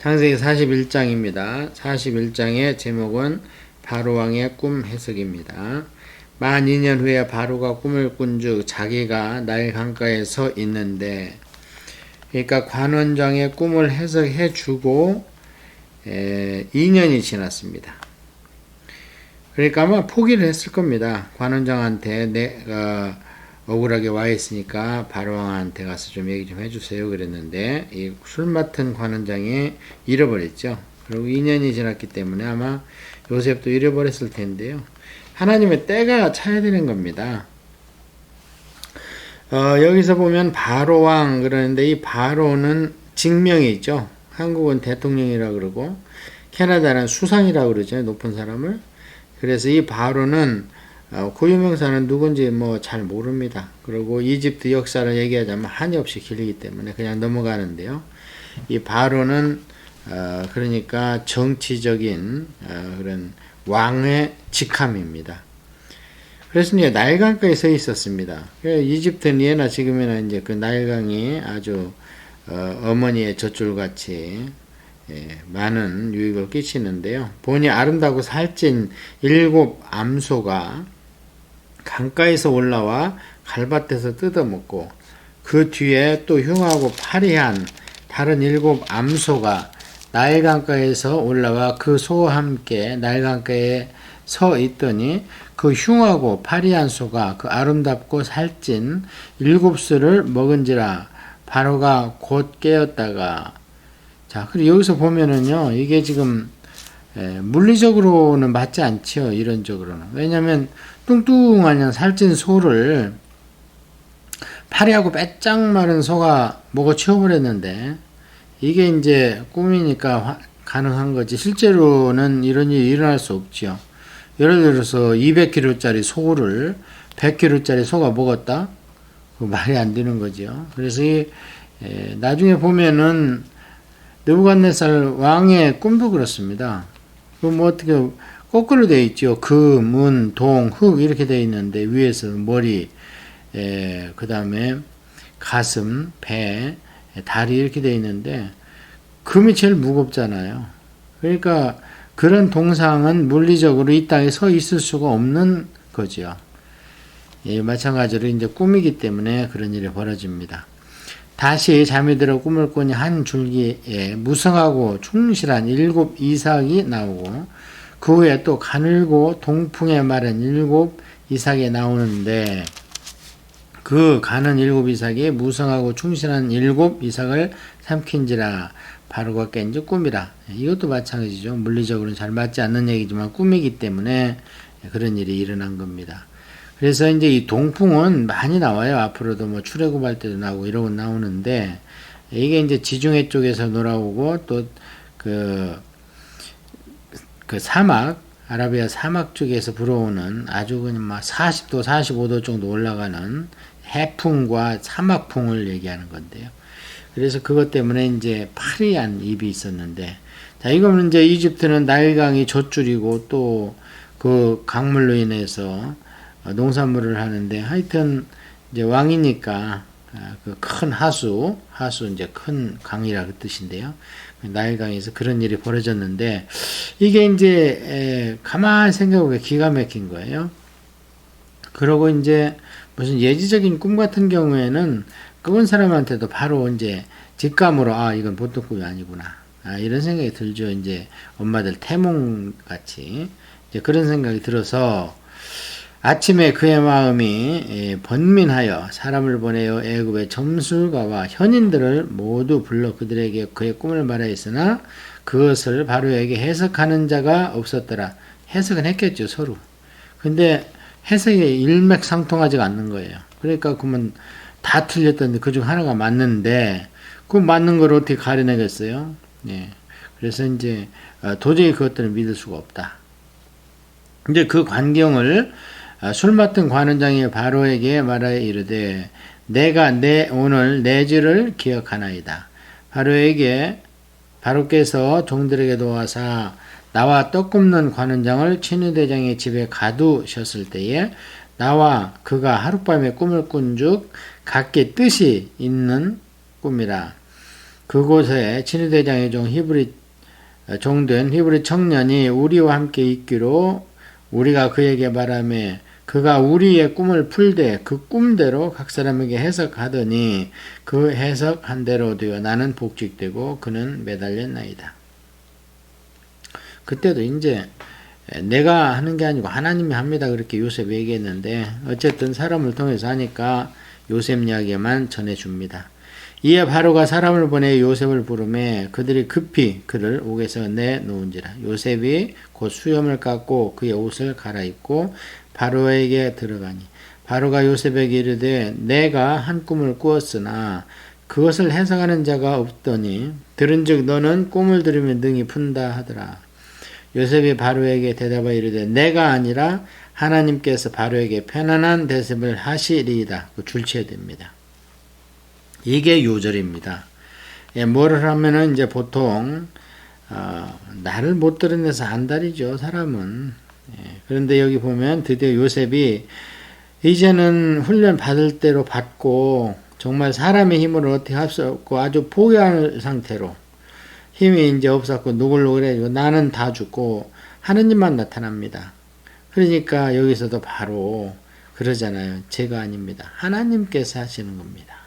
창세기 41장입니다. 41장의 제목은 바로왕의 꿈 해석입니다. 만 2년 후에 바로가 꿈을 꾼즉 자기가 나일 강가에 서 있는데, 그러니까 관원장의 꿈을 해석해 주고 2년이 지났습니다. 그러니까 아마 포기를 했을 겁니다. 관원장한테 내가 억울하게 와 있으니까 바로왕한테 가서 좀 얘기 좀 해주세요 그랬는데, 이 술 맡은 관원장이 잃어버렸죠. 그리고 2년이 지났기 때문에 아마 요셉도 잃어버렸을 텐데요. 하나님의 때가 차야 되는 겁니다. 여기서 보면 바로왕 그러는데, 이 바로는 직명이 있죠. 한국은 대통령이라고 그러고 캐나다는 수상이라고 그러죠. 높은 사람을. 그래서 이 바로는 고유명사는 누군지 잘 모릅니다. 그리고 이집트 역사를 얘기하자면 한이 없이 길기 때문에 그냥 넘어가는데요. 이 바로는 그러니까 정치적인 그런 왕의 직함입니다. 그래서 이제 나일강가에 서 있었습니다. 이집트는 예나 지금이나 이제 그 나일강이 아주 어머니의 젖줄같이 많은 유익을 끼치는데요. 보니 아름다고 살찐 7 암소가 강가에서 올라와 갈밭에서 뜯어먹고, 그 뒤에 또 흉하고 파리한 다른 7 암소가 나일강가에서 올라와 그 소와 함께 나일강가에 서 있더니, 그 흉하고 파리한 소가 그 아름답고 살찐 7수를 먹은지라. 바로가 곧 깨었다가, 자, 그리고 여기서 보면은요, 이게 지금 물리적으로는 맞지 않죠. 이론적으로는. 왜냐하면 뚱뚱한 살찐 소를 파리하고 빼짝 마른 소가 먹어 치워버렸는데, 이게 이제 꿈이니까 가능한 거지. 실제로는 이런 일이 일어날 수 없죠. 예를 들어서 200kg짜리 소를 100kg짜리 소가 먹었다? 그 말이 안 되는 거죠. 그래서 나중에 보면은 느부갓네살 왕의 꿈도 그렇습니다. 그 어떻게 거꾸로 되어 있죠. 그, 문, 동, 흙 이렇게 되어 있는데, 위에서 머리, 그 다음에 가슴, 배, 다리 이렇게 되어 있는데, 금이 제일 무겁잖아요. 그러니까 그런 동상은 물리적으로 이 땅에 서 있을 수가 없는 거죠. 마찬가지로 이제 꿈이기 때문에 그런 일이 벌어집니다. 다시 잠이 들어 꿈을 꾸니 한 줄기에 무성하고 충실한 7 이삭이 나오고, 그 후에 또 가늘고 동풍에 마른 7 이삭이 나오는데, 그 가는 7 이삭이 무성하고 충실한 7 이삭을 삼킨지라. 바로가 깬즉 꿈이라. 이것도 마찬가지죠. 물리적으로는 잘 맞지 않는 얘기지만 꿈이기 때문에 그런 일이 일어난 겁니다. 그래서 이제 이 동풍은 많이 나와요. 앞으로도 출애굽할 때도 나오고 이러고 나오는데, 이게 이제 지중해 쪽에서 돌아오고, 또 그 사막, 아라비아 사막 쪽에서 불어오는 아주 그냥 40도, 45도 정도 올라가는 해풍과 사막풍을 얘기하는 건데요. 그래서 그것 때문에 이제 파리한 입이 있었는데, 자, 이거는 이제 이집트는 나일강이 젖줄이고 또 그 강물로 인해서 농산물을 하는데, 하여튼 이제 왕이니까 그 큰 하수 이제 큰 강이라 그 뜻인데요. 나일강에서 그런 일이 벌어졌는데, 이게 이제 가만히 생각해보면 기가 막힌 거예요. 그러고 이제 무슨 예지적인 꿈 같은 경우에는 꾼 사람한테도 바로 이제 직감으로, 이건 보통 꿈이 아니구나. 이런 생각이 들죠. 이제 엄마들 태몽 같이 이제 그런 생각이 들어서, 아침에 그의 마음이 번민하여 사람을 보내어 애굽의 점술가와 현인들을 모두 불러 그들에게 그의 꿈을 말하였으나 그것을 바로에게 해석하는 자가 없었더라. 해석은 했겠죠, 서로. 근데 해석이 일맥상통하지가 않는 거예요. 그러니까 그러면 다 틀렸던데 그중 하나가 맞는데, 그 맞는 걸 어떻게 가려내겠어요? 그래서 이제 도저히 그것들을 믿을 수가 없다. 이제 그 광경을 술 맡은 관원장이 바로에게 말하여 이르되, 내가 오늘 내 죄를 기억하나이다. 바로께서 종들에게 도와사 나와 떡 굽는 관원장을 친위대장의 집에 가두셨을 때에 나와 그가 하룻밤에 꿈을 꾼즉 각기 뜻이 있는 꿈이라. 그곳에 친위대장의 종 히브리 종된 히브리 청년이 우리와 함께 있기로 우리가 그에게 말하며 그가 우리의 꿈을 풀되 그 꿈대로 각 사람에게 해석하더니 그 해석한 대로 되어 나는 복직되고 그는 매달렸나이다. 그때도 이제 내가 하는 게 아니고 하나님이 합니다. 그렇게 요셉이 얘기했는데 어쨌든 사람을 통해서 하니까 요셉 이야기만 전해줍니다. 이에 바로가 사람을 보내 요셉을 부르매 그들이 급히 그를 옥에서 내놓은지라. 요셉이 곧 수염을 깎고 그의 옷을 갈아입고 바로에게 들어가니 바로가 요셉에게 이르되 내가 한 꿈을 꾸었으나 그것을 해석하는 자가 없더니 들은즉 너는 꿈을 들으면 능히 푼다 하더라. 요셉이 바로에게 대답하여 이르되 내가 아니라 하나님께서 바로에게 편안한 대접을 하시리이다. 줄쳐야 됩니다. 이게 요절입니다. 뭐를 하면은 이제 보통 나를 못 드러내서 안달이죠, 사람은. 그런데 여기 보면 드디어 요셉이 이제는 훈련 받을 대로 받고 정말 사람의 힘으로 어떻게 할 수 없고 아주 포기한 상태로 힘이 이제 없었고 누글누글해지고 나는 다 죽고 하느님만 나타납니다. 그러니까 여기서도 바로 그러잖아요. 제가 아닙니다. 하나님께서 하시는 겁니다.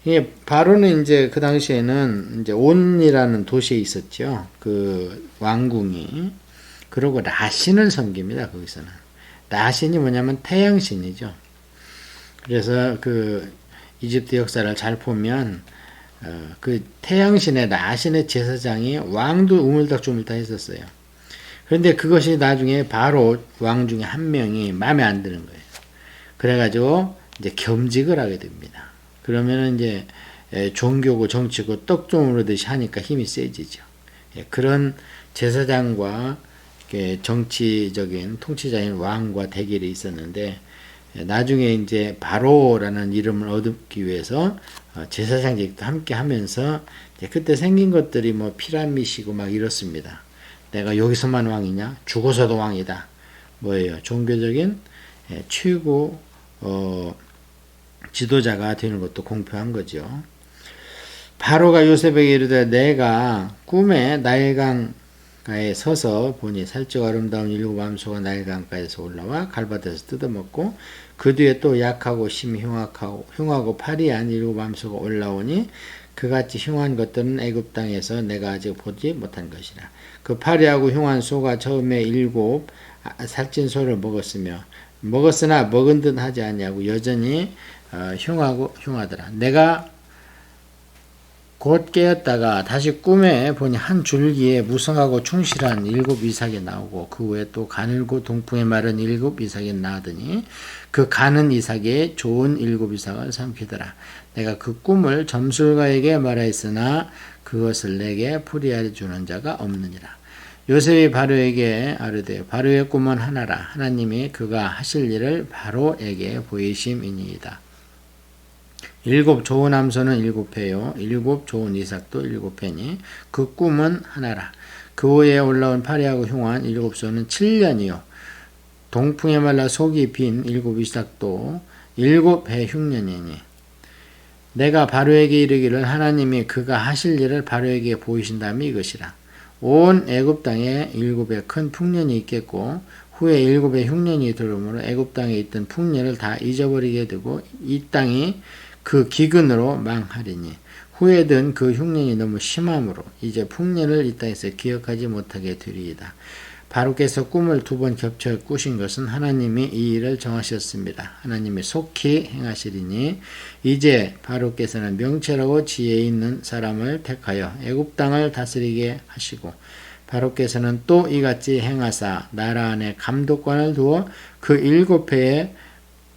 이게 바로는 이제 그 당시에는 이제 온이라는 도시에 있었죠. 그 왕궁이. 그리고 라신을 섬깁니다. 거기서는. 라신이 뭐냐면 태양신이죠. 그래서 그 이집트 역사를 잘 보면 그 태양신의 라신의 제사장이 왕도 우물딱주물딱 했었어요. 그런데 그것이 나중에 바로 왕 중에 한 명이 마음에 안 드는 거예요. 그래가지고 이제 겸직을 하게 됩니다. 그러면은 이제 종교고 정치고 떡종으로듯이 하니까 힘이 세지죠. 그런 제사장과 정치적인 통치자인 왕과 대결이 있었는데 나중에 이제 바로라는 이름을 얻기 위해서 제사장직도 함께 하면서 그때 생긴 것들이 뭐 피라미드이고 막 이렇습니다. 내가 여기서만 왕이냐? 죽어서도 왕이다. 뭐예요? 종교적인 최고 지도자가 되는 것도 공표한 거죠. 바로가 요셉에게 이르되 내가 꿈에 나일강가에 서서 보니 살짝 아름다운 일곱 암소가 나일강가에서 올라와 갈밭에서 뜯어먹고 그 뒤에 또 약하고 심히 흉하고 파리한 일곱 암소가 올라오니 그같이 흉한 것들은 애굽 땅에서 내가 아직 보지 못한 것이라. 그 파리하고 흉한 소가 처음에 일곱 살찐 소를 먹었으나 먹은 듯 하지 아니하고 여전히 흉하더라. 내가 곧 깨었다가 다시 꿈에 보니 한 줄기에 무성하고 충실한 일곱 이삭이 나오고 그 후에 또 가늘고 동풍에 마른 일곱 이삭이 나더니 그 가는 이삭에 좋은 일곱 이삭을 삼키더라. 내가 그 꿈을 점술가에게 말하였으나 그것을 내게 풀이하여 주는 자가 없느니라. 요셉이 바로에게 아뢰되 바로의 꿈은 하나라. 하나님이 그가 하실 일을 바로에게 보이심이니이다. 일곱 좋은 암소는 일곱 회요 일곱 좋은 이삭도 일곱 회니 그 꿈은 하나라. 그 후에 올라온 파리하고 흉한 일곱 소는 7년이요 동풍에 말라 속이 빈 일곱 이삭도 일곱 해 흉년이니 내가 바로에게 이르기를 하나님이 그가 하실 일을 바로에게 보이신다면 이것이라. 온 애굽 땅에 일곱의 큰 풍년이 있겠고 후에 일곱의 흉년이 들어오므로 애굽 땅에 있던 풍년을 다 잊어버리게 되고 이 땅이 그 기근으로 망하리니 후에 든 그 흉년이 너무 심함으로 이제 풍년을 이 땅에서 기억하지 못하게 되리이다. 바로께서 꿈을 두 번 겹쳐 꾸신 것은 하나님이 이 일을 정하셨습니다. 하나님이 속히 행하시리니 이제 바로께서는 명철하고 지혜 있는 사람을 택하여 애굽 땅을 다스리게 하시고 바로께서는 또 이같이 행하사 나라 안에 감독관을 두어 그 일곱 해의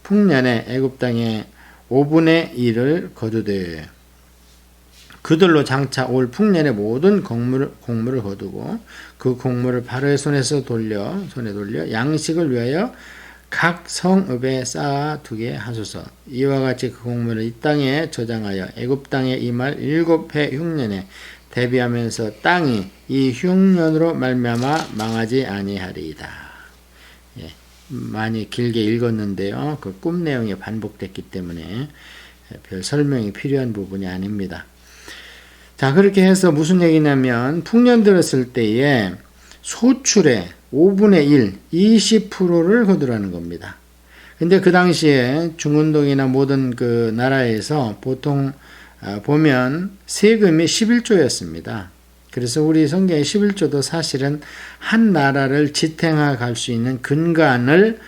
풍년에 애굽 땅에 5분의 1을 거두되 그들로 장차 올 풍년의 모든 곡물을 거두고 그 곡물을 바로의 손에 돌려 양식을 위하여 각 성읍에 쌓아 두게 하소서. 이와 같이 그 곡물을 이 땅에 저장하여 애굽 땅에 임할 7해 흉년에 대비하면서 땅이 이 흉년으로 말미암아 망하지 아니하리이다. 많이 길게 읽었는데요. 그 꿈 내용이 반복됐기 때문에 별 설명이 필요한 부분이 아닙니다. 자, 그렇게 해서 무슨 얘기냐면 풍년 들었을 때에 소출의 5분의 1, 20%를 거두라는 겁니다. 근데 그 당시에 중운동이나 모든 그 나라에서 보통 보면 세금이 11조였습니다. 그래서 우리 성경의 11조도 사실은 한 나라를 지탱해 갈 수 있는 근간을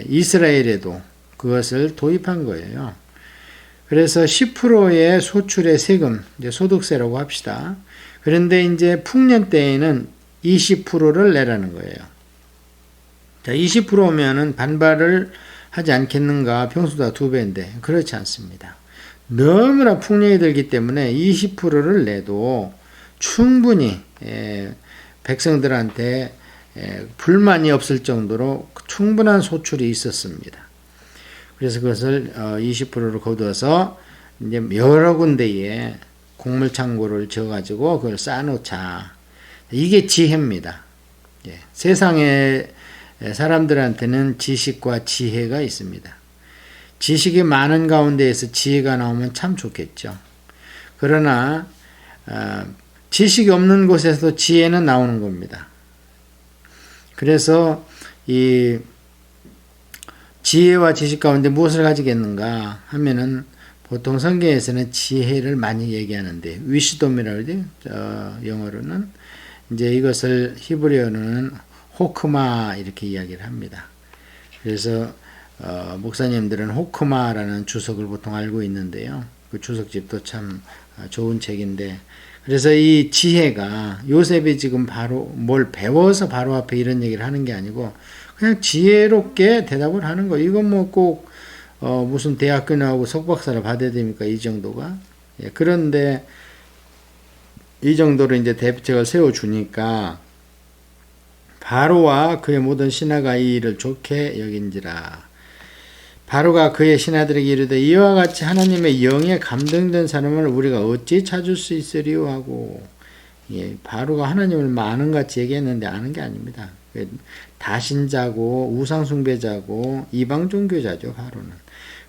이스라엘에도 그것을 도입한 거예요. 그래서 10%의 소출의 세금, 이제 소득세라고 합시다. 그런데 이제 풍년 때에는 20%를 내라는 거예요. 자, 20%면은 반발을 하지 않겠는가? 평소보다 2배인데 그렇지 않습니다. 너무나 풍년이 들기 때문에 20%를 내도 충분히 백성들한테 불만이 없을 정도로 충분한 소출이 있었습니다. 그래서 그것을 20%를 거두어서 이제 여러 군데에 곡물창고를 지어가지고 그걸 쌓아놓자. 이게 지혜입니다. 세상의 사람들한테는 지식과 지혜가 있습니다. 지식이 많은 가운데에서 지혜가 나오면 참 좋겠죠. 그러나 지식이 없는 곳에서도 지혜는 나오는 겁니다. 그래서 이 지혜와 지식 가운데 무엇을 가지겠는가 하면은 보통 성경에서는 지혜를 많이 얘기하는데 위시돔이라고 그러죠. 영어로는 이제 이것을 히브리어로는 호크마 이렇게 이야기를 합니다. 그래서 목사님들은 호크마라는 주석을 보통 알고 있는데요. 그 주석집도 참 좋은 책인데, 그래서 이 지혜가 요셉이 지금 바로 뭘 배워서 바로 앞에 이런 얘기를 하는 게 아니고 그냥 지혜롭게 대답을 하는 거예요. 이건 뭐 꼭 무슨 대학교 나오고 석박사를 받아야 됩니까? 이 정도가. 그런데 이 정도로 이제 대책을 세워주니까 바로와 그의 모든 신하가 이 일을 좋게 여긴지라. 바로가 그의 신하들에게 이르되 이와 같이 하나님의 영에 감동된 사람을 우리가 어찌 찾을 수 있으리요 하고. 바로가 하나님을 많은같이 얘기했는데 아는 게 아닙니다. 다신자고 우상숭배자고 이방 종교자죠. 바로는.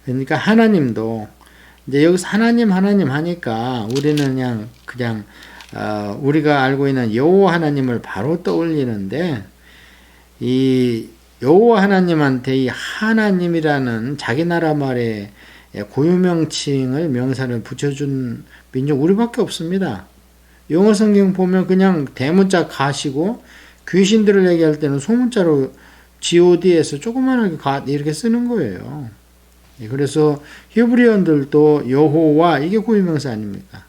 그러니까 하나님도 이제 여기서 하나님 하니까 우리는 그냥 우리가 알고 있는 여호와 하나님을 바로 떠올리는데, 이 여호와 하나님한테 이 하나님이라는 자기 나라 말에 고유명칭을 명사를 붙여준 민족 우리밖에 없습니다. 영어 성경 보면 그냥 대문자 가시고 귀신들을 얘기할 때는 소문자로 god에서 조그만하게 이렇게 쓰는 거예요. 그래서 히브리언들도 여호와 이게 고유명사 아닙니까?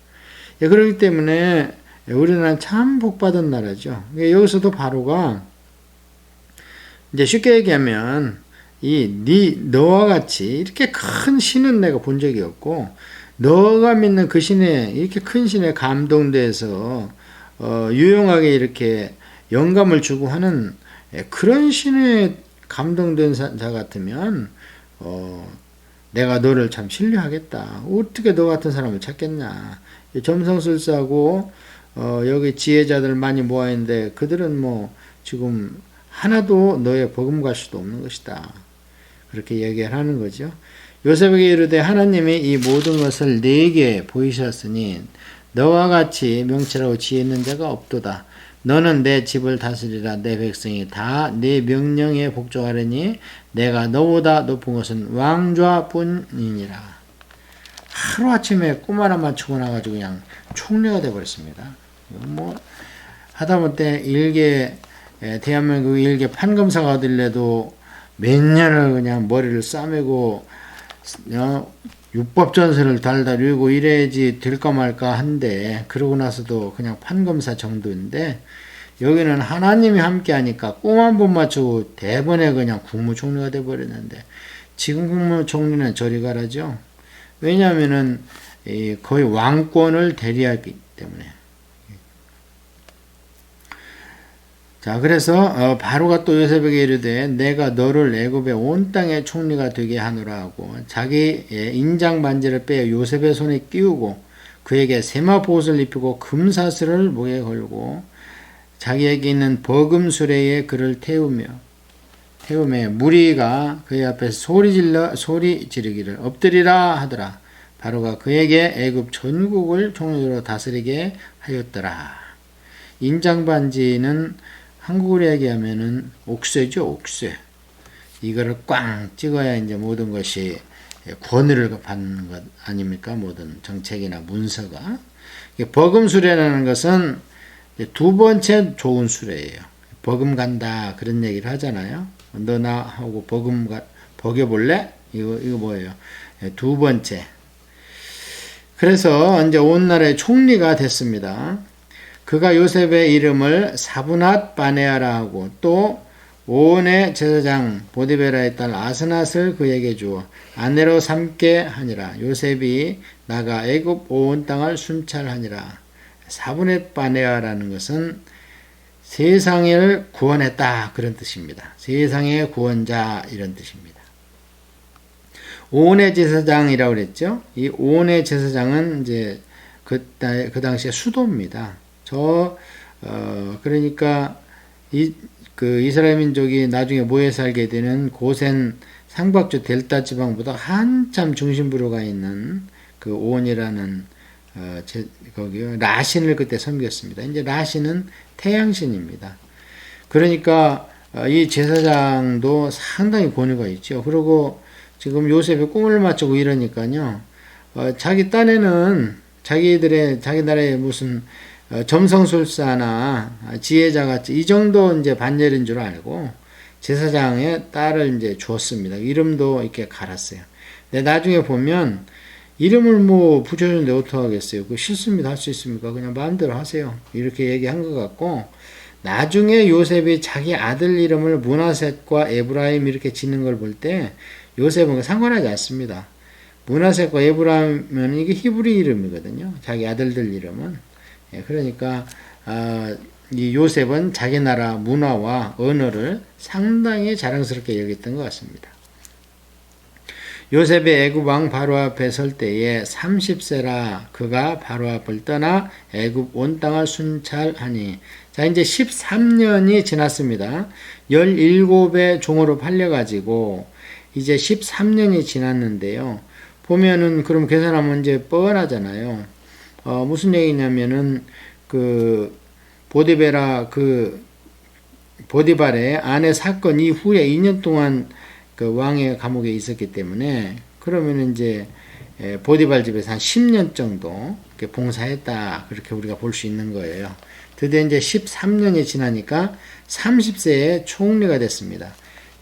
그렇기 때문에 우리나라는 참 복받은 나라죠. 여기서도 바로가 이제 쉽게 얘기하면 너와 같이 이렇게 큰 신은 내가 본 적이 없고 너가 믿는 그 신에 이렇게 큰 신에 감동돼서 유용하게 이렇게 영감을 주고 하는 그런 신에 감동된 자 같으면 내가 너를 참 신뢰하겠다. 어떻게 너 같은 사람을 찾겠냐. 점성술사하고 여기 지혜자들 많이 모아있는데 그들은 뭐 지금 하나도 너의 버금갈 수도 없는 것이다. 그렇게 얘기를 하는 거죠. 요셉에게 이르되 하나님이 이 모든 것을 네게 보이셨으니 너와 같이 명철하고 지혜 있는 자가 없도다. 너는 내 집을 다스리라. 내 백성이 다 내 명령에 복종하려니 내가 너보다 높은 것은 왕좌뿐이니라. 하루아침에 꿈 하나 맞추고 나가지고 그냥 총리가 돼버렸습니다. 뭐 하다못해 일개 대한민국 일개 판검사가 되려도 몇 년을 그냥 머리를 싸매고 육법전선을 달달 외우고 이래야지 될까 말까 한데, 그러고 나서도 그냥 판검사 정도인데 여기는 하나님이 함께 하니까 꿈 한 번 맞추고 대번에 그냥 국무총리가 돼버렸는데, 지금 국무총리는 저리 가라죠. 왜냐하면은 거의 왕권을 대리하기 때문에. 자, 그래서 바로가 또 요셉에게 이르되 내가 너를 애굽의 온 땅의 총리가 되게 하노라 하고 자기 인장 반지를 빼어 요셉의 손에 끼우고 그에게 세마포옷을 입히고 금사슬을 목에 걸고 자기에게 있는 버금수레에 그를 태우며 무리가 그의 앞에서 소리 지르기를 엎드리라 하더라. 바로가 그에게 애굽 전국을 총리로 다스리게 하였더라. 인장반지는 한국으로 얘기하면은 옥쇠죠, 옥쇠. 이거를 꽝 찍어야 이제 모든 것이 권위를 받는 것 아닙니까? 모든 정책이나 문서가. 버금수레라는 것은 두 번째 좋은 수레예요. 버금 간다 그런 얘기를 하잖아요. 너 나하고 버겨볼래? 이거 뭐예요? 두 번째. 그래서 이제 온 나라의 총리가 됐습니다. 그가 요셉의 이름을 사브낫 바네아라 하고 또 온의 제사장 보디베라의 딸 아스낫을 그에게 주어 아내로 삼게 하니라. 요셉이 나가 애굽 온 땅을 순찰하니라. 사브낫 바네아라는 것은 세상을 구원했다 그런 뜻입니다. 세상의 구원자 이런 뜻입니다. 온의 제사장이라고 그랬죠. 이 온의 제사장은 이제 그 당시에 수도입니다. 그러니까 이스라엘 민족이 나중에 모여 살게 되는 고센 상박주 델타 지방보다 한참 중심부로 가 있는 그 온이라는 거기요. 라신을 그때 섬겼습니다. 이제 라신은 태양신입니다. 그러니까 이 제사장도 상당히 권위가 있죠. 그리고 지금 요셉이 꿈을 맞추고 이러니까요. 자기 딴에는 자기 나라에 무슨 점성술사나 지혜자같이 이 정도 이제 반열인 줄 알고 제사장의 딸을 이제 주었습니다. 이름도 이렇게 갈았어요. 근데 나중에 보면 이름을 뭐 붙여주는데 어떡하겠어요. 그 싫습니다. 할 수 있습니까? 그냥 마음대로 하세요. 이렇게 얘기한 것 같고 나중에 요셉이 자기 아들 이름을 므낫셋과 에브라임 이렇게 짓는 걸 볼 때 요셉은 상관하지 않습니다. 므낫셋과 에브라임은 이게 히브리 이름이거든요. 자기 아들들 이름은. 그러니까 이 요셉은 자기 나라 문화와 언어를 상당히 자랑스럽게 여겼던 것 같습니다. 요셉이 애굽 왕 바로 앞에 설 때에 30세라 그가 바로 앞을 떠나 애굽 온 땅을 순찰하니 자 이제 13년이 지났습니다. 17의 종으로 팔려가지고 이제 13년이 지났는데요. 보면은 그럼 계산하면 이제 뻔하잖아요. 무슨 얘기냐면은 보디발의 아내 사건 이후에 2년 동안 그 왕의 감옥에 있었기 때문에 그러면 이제 보디발 집에서 한 10년 정도 봉사했다 그렇게 우리가 볼 수 있는 거예요. 드디어 이제 13년이 지나니까 30세에 총리가 됐습니다.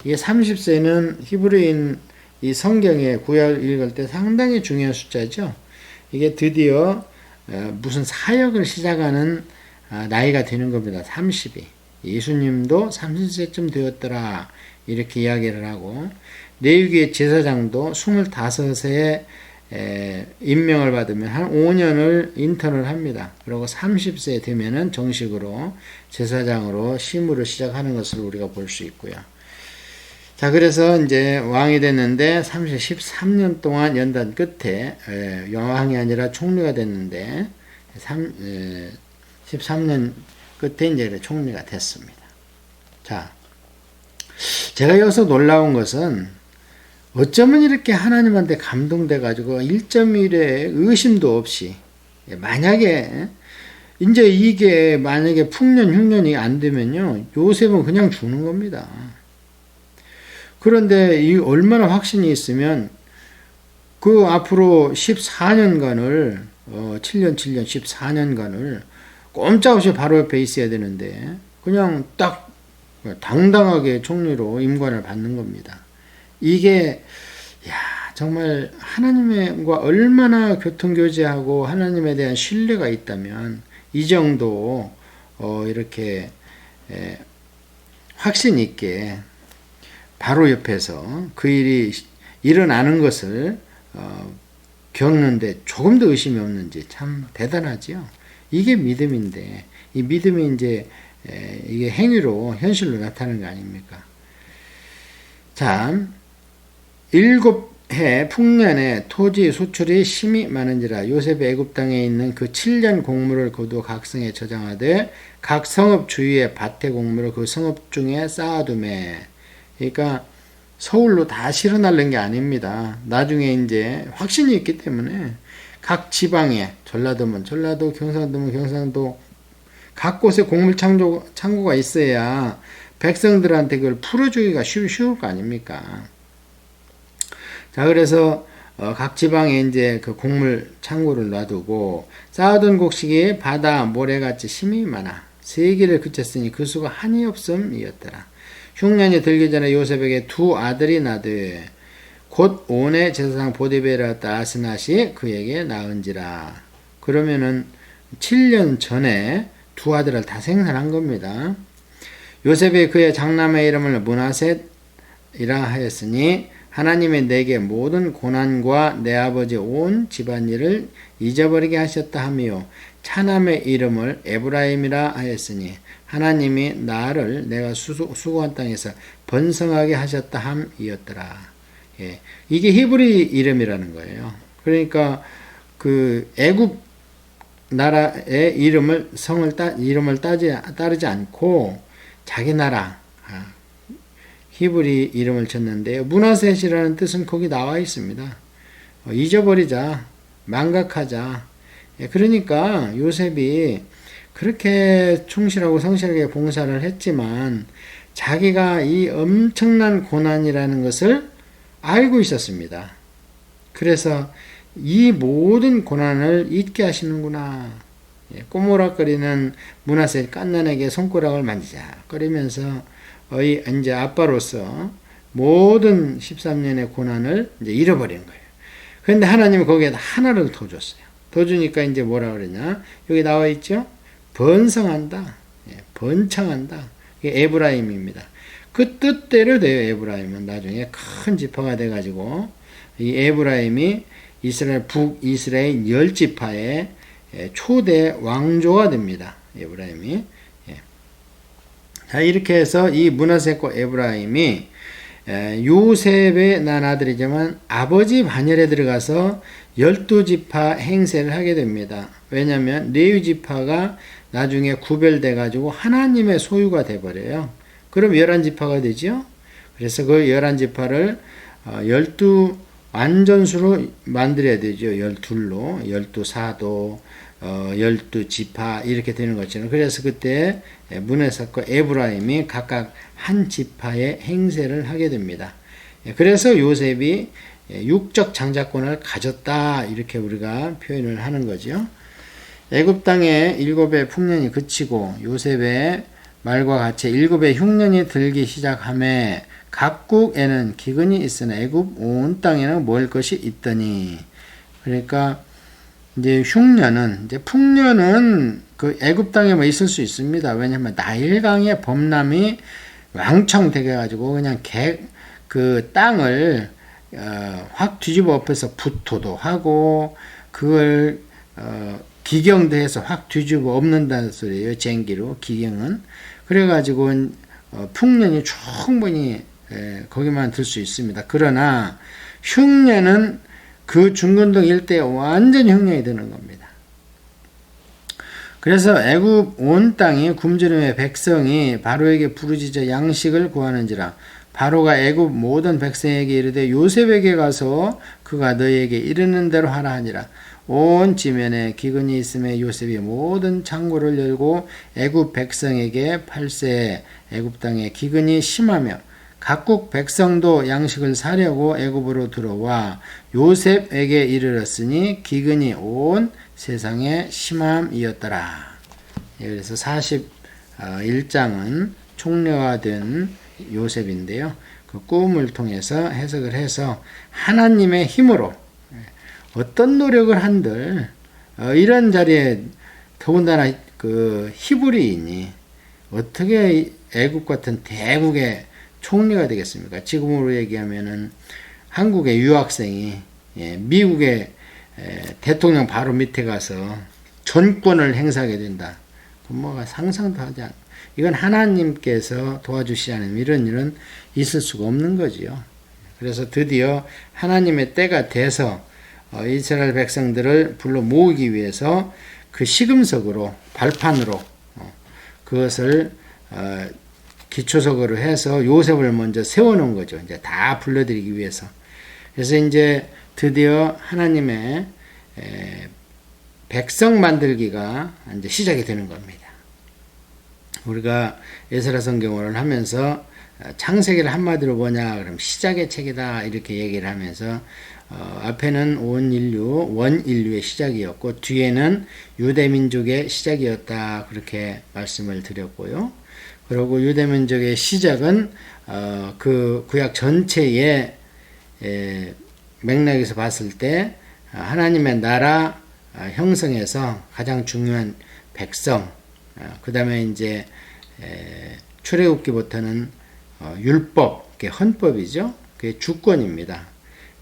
이게 30세는 히브리인 이 성경의 구약 읽을 때 상당히 중요한 숫자죠. 이게 드디어 무슨 사역을 시작하는 나이가 되는 겁니다. 30이. 예수님도 30세쯤 되었더라. 이렇게 이야기를 하고 레위기의 제사장도 25세에 임명을 받으면 한 5년을 인턴을 합니다. 그리고 30세 되면은 정식으로 제사장으로 심으로 시작하는 것을 우리가 볼 수 있고요. 자, 그래서 이제 왕이 됐는데 13년 동안 연단 끝에 왕이 아니라 총리가 됐는데 13년 끝에 이제 총리가 됐습니다. 자, 제가 여기서 놀라운 것은 어쩌면 이렇게 하나님한테 감동돼 가지고 1.1의 의심도 없이 만약에 이제 이게 만약에 풍년 흉년이 안 되면요 요셉은 그냥 죽는 겁니다. 그런데 이 얼마나 확신이 있으면 그 앞으로 14년간을 7년 14년간을 꼼짝없이 바로 옆에 있어야 되는데 그냥 딱 당당하게 총리로 임관을 받는 겁니다. 이게 정말 하나님과 얼마나 교통교제하고 하나님에 대한 신뢰가 있다면 이 정도 이렇게 확신 있게 바로 옆에서 그 일이 일어나는 것을 겪는데 조금도 의심이 없는지 참 대단하지요. 이게 믿음인데 이 믿음이 이제 이게 행위로 현실로 나타나는 거 아닙니까? 참 7해 풍년에 토지 소출이 심히 많은지라 요셉이 애굽 땅에 있는 그 7년 곡물을 거두 각 성에 저장하되 각 성읍 주위에 밭의 곡물을 그 성읍 중에 쌓아두매. 그러니까 서울로 다 실어 날른 게 아닙니다. 나중에 이제 확신이 있기 때문에 각 지방에 전라도면 전라도, 경상도면 경상도 각 곳에 곡물 창고가 있어야 백성들한테 그걸 풀어주기가 쉬울 거 아닙니까? 자, 그래서 각 지방에 이제 그 곡물 창고를 놔두고 쌓아둔 곡식이 바다 모래같이 힘이 많아 세기를 그쳤으니 그 수가 한이 없음이었더라. 흉년이 들기 전에 요셉에게 두 아들이 나되 곧 온의 제사장 보디베라 아스낫이 그에게 낳은지라. 그러면은 7년 전에 두 아들을 다 생산한 겁니다. 요셉이 그의 장남의 이름을 므낫셋이라 하였으니 하나님이 내게 모든 고난과 내 아버지 온 집안일을 잊어버리게 하셨다 하며 차남의 이름을 에브라임이라 하였으니 하나님이 나를 내가 수고한 땅에서 번성하게 하셨다 함이었더라. 예, 이게 히브리 이름이라는 거예요. 그러니까 그 애굽 나라의 이름을 따르지 않고 자기 나라 히브리 이름을 쳤는데요. 므낫셋이라는 뜻은 거기 나와 있습니다. 잊어버리자, 망각하자. 그러니까 요셉이 그렇게 충실하고 성실하게 봉사를 했지만 자기가 이 엄청난 고난이라는 것을 알고 있었습니다. 그래서 이 모든 고난을 잊게 하시는구나. 꼬무락거리는 므낫셋 갓난에게 손가락을 만지작거리면서 이제 아빠로서 모든 13년의 고난을 이제 잃어버린 거예요. 그런데 하나님은 거기에 하나를 더 줬어요. 더 주니까 이제 뭐라 그러냐? 여기 나와 있죠? 번성한다. 번창한다. 이게 에브라임입니다. 그 뜻대로 돼요. 에브라임은 나중에 큰 지파가 돼가지고 이 에브라임이 이스라엘 북이스라엘 10지파의 초대 왕조가 됩니다. 에브라임이. 자, 이렇게 해서 이 므낫셋과 에브라임이 요셉의 난 아들이지만 아버지 반열에 들어가서 12지파 행세를 하게 됩니다. 왜냐하면 레위지파가 나중에 구별돼 가지고 하나님의 소유가 돼버려요. 그럼 11지파가 되죠. 그래서 그 11지파를 12 완전수로 만들어야 되죠. 12로 12사도 12지파 이렇게 되는 것처럼. 그래서 그때 므낫셋과 에브라임이 각각 한 지파의 행세를 하게 됩니다. 그래서 요셉이 육적 장자권을 가졌다 이렇게 우리가 표현을 하는 거죠. 애굽 땅에 7의 풍년이 그치고 요셉의 말과 같이 7의 흉년이 들기 시작하매 각국에는 기근이 있으나 애굽 온 땅에는 먹을 것이 있더니. 그러니까 이제 흉년은 이제 풍년은 그 애굽 땅에 뭐 있을 수 있습니다. 왜냐하면 나일강의 범람이 왕창 되게 가지고 그냥 그 땅을 확 뒤집어 엎어서 부토도 하고 그걸 기경도 해서 확 뒤집어 엎는다는 소리예요. 쟁기로 기경은. 그래가지고 풍년이 충분히 거기만 들 수 있습니다. 그러나 흉년은 그 중근동 일대에 완전히 흉년이 드는 겁니다. 그래서 애굽 온 땅이 굶주림의 백성이 바로에게 부르짖어 양식을 구하는지라. 바로가 애굽 모든 백성에게 이르되 요셉에게 가서 그가 너희에게 이르는 대로 하라 하니라. 온 지면에 기근이 있음에 요셉이 모든 창고를 열고 애굽 백성에게 팔세. 애굽 땅에 기근이 심하며 각국 백성도 양식을 사려고 애굽으로 들어와 요셉에게 이르렀으니 기근이 온 세상에 심함이었더라. 그래서 41장은 총려화된 요셉인데요. 그 꿈을 통해서 해석을 해서 하나님의 힘으로 어떤 노력을 한들 이런 자리에 더군다나 그 히브리인이 어떻게 애굽 같은 대국의 총리가 되겠습니까? 지금으로 얘기하면은 한국의 유학생이 미국의 대통령 바로 밑에 가서 전권을 행사하게 된다. 뭐가 상상도 하지 않. 이건 하나님께서 도와주시지 않으면 이런 일은 있을 수가 없는 거지요. 그래서 드디어 하나님의 때가 돼서 이스라엘 백성들을 불러 모으기 위해서 그 시금석으로 발판으로 그것을 기초석으로 해서 요셉을 먼저 세워놓은 거죠. 이제 다 불러들이기 위해서. 그래서 이제 드디어 하나님의 백성 만들기가 이제 시작이 되는 겁니다. 우리가 에스라 성경을 하면서 창세기를 한마디로 뭐냐 그러면 시작의 책이다 이렇게 얘기를 하면서 앞에는 온 인류 원인류의 시작이었고 뒤에는 유대민족의 시작이었다 그렇게 말씀을 드렸고요. 그리고 유대민족의 시작은 그 구약 전체의 맥락에서 봤을 때 하나님의 나라 형성에서 가장 중요한 백성, 그 다음에 이제 출애굽기부터는 율법, 그게 헌법이죠. 그게 주권입니다.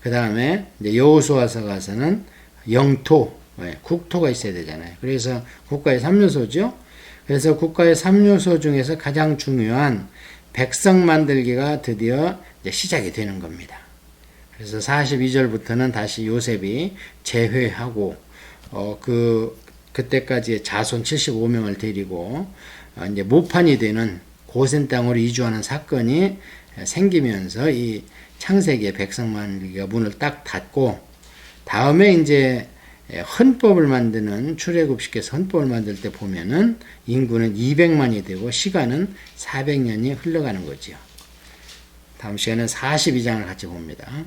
그 다음에 이제 여호수아서 가서는 영토, 국토가 있어야 되잖아요. 그래서 국가의 3요소죠. 그래서 국가의 3요소 중에서 가장 중요한 백성 만들기가 드디어 이제 시작이 되는 겁니다. 그래서 42절부터는 다시 요셉이 재회하고 그때까지의 자손 75명을 데리고 이제 모판이 되는 고센 땅으로 이주하는 사건이 생기면서 이 창세기의 백성 만들기가 문을 딱 닫고 다음에 이제 헌법을 만드는 출애굽시켜서 헌법을 만들 때 보면은 인구는 200만이 되고 시간은 400년이 흘러가는 거지요. 다음 시간에는 42장을 같이 봅니다.